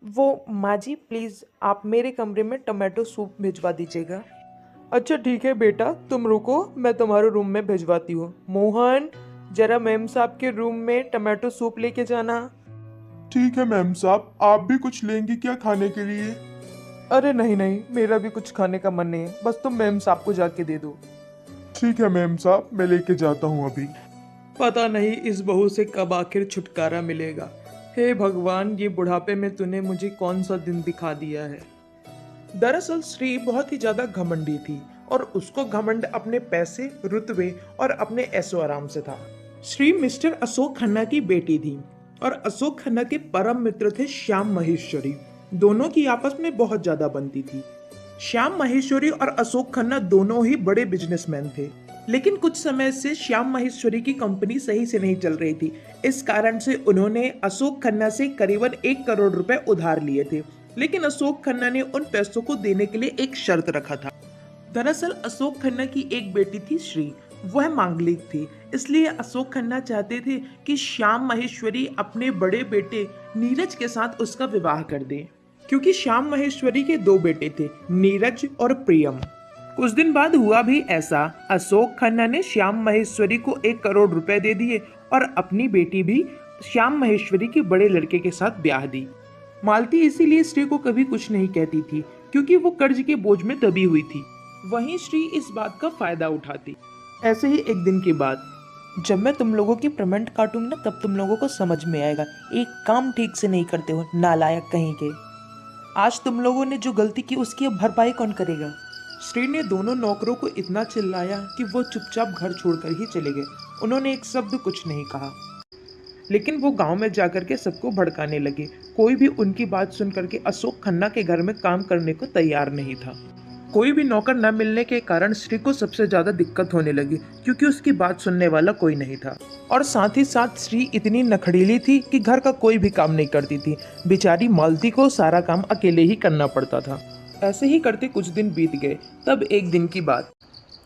वो माँ जी प्लीज़ आप मेरे कमरे में टमाटो सूप भिजवा दीजिएगा। अच्छा ठीक है बेटा, तुम रुको, मैं तुम्हारे रूम में भिजवाती हूँ। मोहन, जरा मैम साहब के रूम में टमाटो सूप लेके जाना। ठीक है मैम साहब, आप भी कुछ लेंगी क्या खाने के लिए? अरे नहीं नहीं, मेरा भी कुछ खाने का मन नहीं है, बस तुम मैम साहब को जाके दे दो। ठीक है मैम साहब, मैं लेके जाता हूँ अभी। पता नहीं इस बहू से कब आखिर छुटकारा मिलेगा। हे भगवान, ये बुढ़ापे में तूने मुझे कौन सा दिन दिखा दिया है। दरअसल श्री बहुत ही ज्यादा घमंडी थी और उसको घमंड अपने पैसे, रुतबे और अपने ऐशो आराम से था। श्री मिस्टर अशोक खन्ना की बेटी थी और अशोक खन्ना के परम मित्र थे श्याम महेश्वरी। दोनों की आपस में बहुत ज्यादा बनती थी। श्याम महेश्वरी और अशोक खन्ना दोनों ही बड़े बिजनेसमैन थे, लेकिन कुछ समय से श्याम महेश्वरी की कंपनी सही से नहीं चल रही थी। इस कारण से उन्होंने अशोक खन्ना से करीबन 1 करोड़ रुपए उधार लिए थे, लेकिन अशोक खन्ना ने उन पैसों को देने के लिए एक शर्त रखा था। दरअसल अशोक खन्ना की एक बेटी थी श्री, वह मांगलिक थी, इसलिए अशोक खन्ना चाहते थे कि श्याम महेश्वरी अपने बड़े बेटे नीरज के साथ उसका विवाह कर दे, क्योंकि श्याम महेश्वरी के 2 बेटे थे, नीरज और प्रियम। कुछ दिन बाद हुआ भी ऐसा। अशोक खन्ना ने श्याम महेश्वरी को 1 करोड़ रुपए दे दिए और अपनी बेटी भी श्याम महेश्वरी के बड़े लड़के के साथ ब्याह दी। मालती इसीलिए श्री को कभी कुछ नहीं कहती थी, क्योंकि वो कर्ज के बोझ में दबी हुई थी। वहीं श्री इस बात का फायदा उठाती। ऐसे ही एक दिन की बात, जब मैं तुम लोगों की पेमेंट काटूंगी ना, तब तुम लोगों को समझ में आएगा। एक काम ठीक से नहीं करते हो, नालायक कहीं के। आज तुम लोगों ने जो गलती की उसकी अब भरपाई कौन करेगा। श्री ने दोनों नौकरों को इतना चिल्लाया कि वो चुपचाप घर छोड़कर ही चले गए। उन्होंने एक शब्द कुछ नहीं कहा, लेकिन वो गांव में जाकर के सबको भड़काने लगे। कोई भी उनकी बात सुन करके अशोक खन्ना के घर में काम करने को तैयार नहीं था। कोई भी नौकर न मिलने के कारण श्री को सबसे ज्यादा दिक्कत होने लगी, क्योंकि उसकी बात सुनने वाला कोई नहीं था। और साथ ही साथ श्री इतनी नखड़ीली थी कि घर का कोई भी काम नहीं करती थी। बेचारी मालती को सारा काम अकेले ही करना पड़ता था। ऐसे ही करते कुछ दिन बीत गए। तब एक दिन की बात।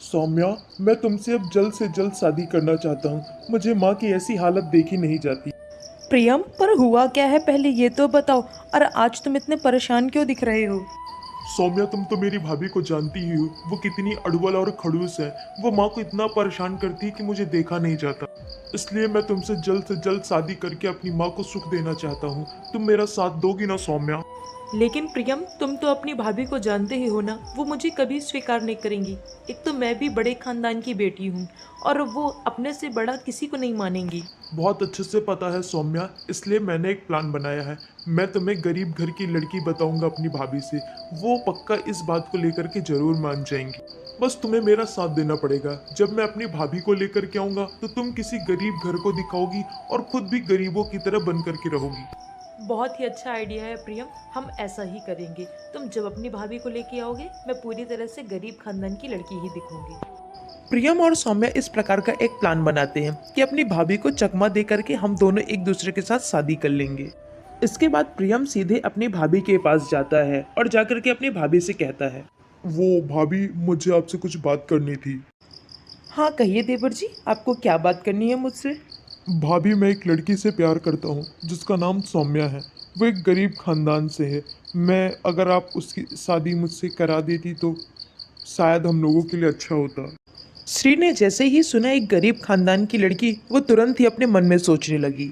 सौम्या, मैं तुमसे अब जल्द से जल्द शादी करना चाहता हूँ। मुझे माँ की ऐसी हालत देखी नहीं जाती। प्रियम, पर हुआ क्या है पहले ये तो बताओ। और आज तुम इतने परेशान क्यों दिख रहे हो। सौम्या, तुम तो मेरी भाभी को जानती ही हो, वो कितनी अड़बल और खड़ूस है। वो माँ को इतना परेशान करती है कि मुझे देखा नहीं जाता। इसलिए मैं तुमसे जल्द से जल्द शादी करके अपनी माँ को सुख देना चाहता हूँ। तुम मेरा साथ दोगी ना सौम्या? लेकिन प्रियम, तुम तो अपनी भाभी को जानते ही हो ना, वो मुझे कभी स्वीकार नहीं करेंगी। एक तो मैं भी बड़े खानदान की बेटी हूँ और वो अपने से बड़ा किसी को नहीं मानेंगी। बहुत अच्छे से पता है सौम्या, इसलिए मैंने एक प्लान बनाया है। मैं तुम्हें गरीब घर की लड़की बताऊंगा अपनी भाभी से। वो पक्का इस बात को लेकर के जरूर मान जाएंगी। बस तुम्हें मेरा साथ देना पड़ेगा। जब मैं अपनी भाभी को लेकर के आऊंगा तो तुम किसी गरीब घर को दिखाओगी और खुद भी गरीबों की तरह बन करके रहोगी। बहुत ही अच्छा आइडिया है प्रियम, हम ऐसा ही करेंगे। तुम जब अपनी भाभी को लेके आओगे, मैं पूरी तरह से गरीब खानदान की लड़की ही दिखूंगी। प्रियम और सौम्या इस प्रकार का एक प्लान बनाते हैं कि अपनी भाभी को चकमा दे करके हम दोनों एक दूसरे के साथ शादी कर लेंगे। इसके बाद प्रियम सीधे अपनी भाभी के पास जाता है और जाकर के अपनी भाभी से कहता है। वो भाभी, मुझे आपसे कुछ बात करनी थी। हाँ कहिए देवर जी, आपको क्या बात करनी है मुझसे। भाभी, मैं एक लड़की से प्यार करता हूँ जिसका नाम सौम्या है। वो एक गरीब खानदान से है। मैं अगर आप उसकी शादी मुझसे करा देती तो शायद हम लोगों के लिए अच्छा होता। श्री ने जैसे ही सुना एक गरीब खानदान की लड़की, वो तुरंत ही अपने मन में सोचने लगी।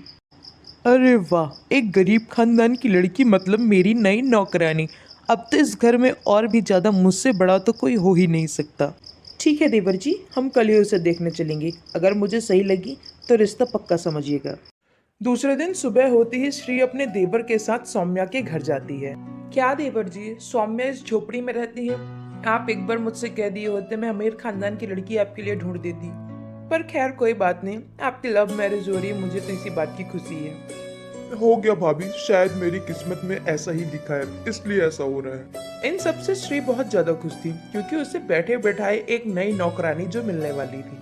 अरे वाह, एक गरीब खानदान की लड़की मतलब मेरी नई नौकरानी। अब तो इस घर में और भी ज़्यादा मुझसे बड़ा तो कोई हो ही नहीं सकता। ठीक है देवर जी, हम कल ही उसे देखने चलेंगे। अगर मुझे सही लगी तो रिश्ता पक्का समझिएगा। दूसरे दिन सुबह होते ही श्री अपने देवर के साथ सौम्या के घर जाती है। क्या देवर जी, सौम्या इस झोपड़ी में रहती है। आप एक बार मुझसे कह दिए होते, मैं अमीर खानदान की लड़की आपके लिए ढूंढ देती। पर खैर कोई बात नहीं, आपकी लव मैरिज हो रही है, मुझे तो इसी बात की खुशी है। हो गया भाभी, शायद मेरी किस्मत में ऐसा ही लिखा है, इसलिए ऐसा हो रहा है। इन सब से श्री बहुत ज्यादा खुश थी, क्योंकि उसे बैठे बैठाए एक नई नौकरानी जो मिलने वाली थी।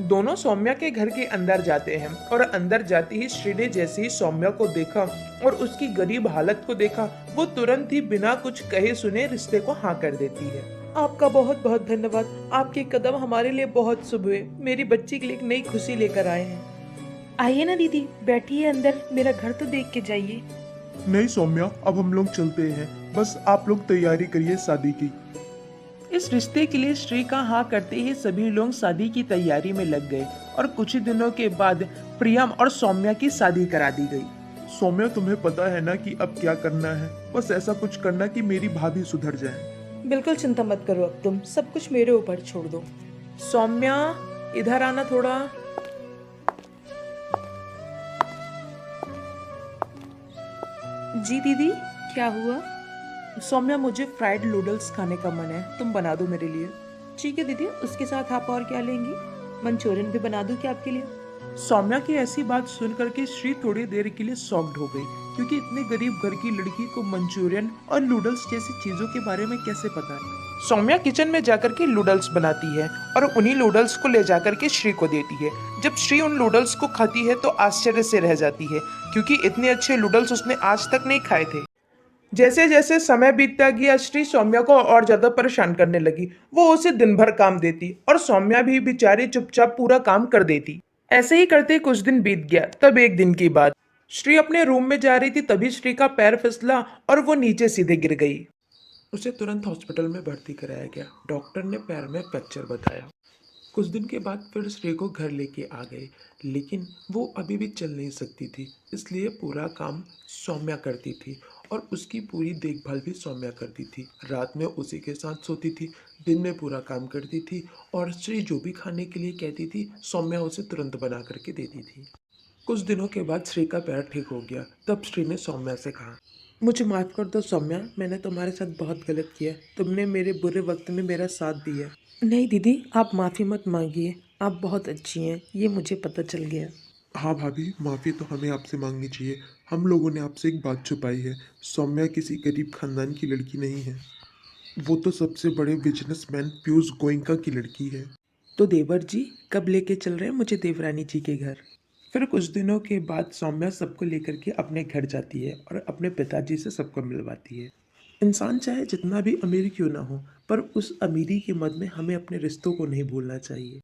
दोनों सौम्या के घर के अंदर जाते हैं और अंदर जाते ही श्री ने जैसे ही सौम्या को देखा और उसकी गरीब हालत को देखा, वो तुरंत ही बिना कुछ कहे सुने रिश्ते को हाँ कर देती है। आपका बहुत बहुत धन्यवाद। आपके कदम हमारे लिए बहुत शुभ हुए। मेरी बच्ची के लिए एक नई खुशी लेकर आए हैं। आइए ना दीदी, बैठिए अंदर, मेरा घर तो देख के जाइए। नहीं सौम्या, अब हम लोग चलते हैं। बस आप लोग तैयारी करिए शादी की। इस रिश्ते के लिए श्री का हाँ करते ही सभी लोग शादी की तैयारी में लग गए और कुछ ही दिनों के बाद प्रियम और सौम्या की शादी करा दी गई। सौम्या, तुम्हें पता है ना कि अब क्या करना है? बस ऐसा कुछ करना कि मेरी भाभी सुधर जाए। बिल्कुल चिंता मत करो, अब तुम सब कुछ मेरे ऊपर छोड़ दो। सौम्या, इधर आना थोड़ा। जी दीदी, क्या हुआ? सौम्या, मुझे फ्राइड नूडल्स खाने का मन है, तुम बना दो मेरे लिए। ठीक है दीदी, उसके साथ आप और क्या लेंगी? मंचूरियन भी बना दूं क्या आपके लिए? सौम्या की ऐसी बात सुन करके श्री थोड़ी देर के लिए शॉक्ड हो गई, क्योंकि इतने गरीब घर की लड़की को मंचूरियन और नूडल्स जैसी चीजों के बारे में कैसे पता है। सौम्या किचन में जाकर के नूडल्स बनाती है और उन्हीं नूडल्स को ले जाकर के श्री को देती है। जब श्री उन नूडल्स को खाती है तो आश्चर्य से रह जाती है, क्योंकि इतने अच्छे नूडल्स उसने आज तक नहीं खाए थे। जैसे जैसे समय बीतता गया, श्री सौम्या को और ज्यादा परेशान करने लगी। वो उसे दिन भर काम देती और सौम्या भी बेचारी चुपचाप पूरा काम कर देती। ऐसे ही करते कुछ दिन बीत गया। तब एक दिन की बात, श्री अपने रूम में जा रही थी, तभी श्री का पैर फिसला और वो नीचे सीधे गिर गई। उसे तुरंत हॉस्पिटल में भर्ती कराया गया। डॉक्टर ने पैर में फ्रैक्चर बताया। कुछ दिन के बाद फिर श्री को घर लेके आ गए, लेकिन वो अभी भी चल नहीं सकती थी, इसलिए पूरा काम सौम्या करती थी और उसकी पूरी देखभाल भी सौम्या करती थी। रात में उसी के साथ सोती थी, दिन में पूरा काम करती थी और श्री जो भी खाने के लिए कहती थी सौम्या उसे तुरंत बना करके देती थी। कुछ दिनों के बाद श्री का पैर ठीक हो गया। तब श्री ने सौम्या से कहा, मुझे माफ़ कर दो सौम्या, मैंने तुम्हारे साथ बहुत गलत किया। तुमने मेरे बुरे वक्त में मेरा साथ दिया। नहीं दीदी, आप माफ़ी मत मांगिए, आप बहुत अच्छी हैं, ये मुझे पता चल गया। हाँ भाभी, माफ़ी तो हमें आपसे मांगनी चाहिए। हम लोगों ने आपसे एक बात छुपाई है। सौम्या किसी गरीब खानदान की लड़की नहीं है। वो तो सबसे बड़े बिजनेसमैन पीयूष गोयनका की लड़की है। तो देवर जी कब लेके चल रहे हैं मुझे देवरानी जी के घर? फिर कुछ दिनों के बाद सौम्या सबको लेकर के अपने घर जाती है और अपने पिताजी से सबको मिलवाती है। इंसान चाहे जितना भी अमीर क्यों ना हो, पर उस अमीरी के मद में हमें अपने रिश्तों को नहीं भूलना चाहिए।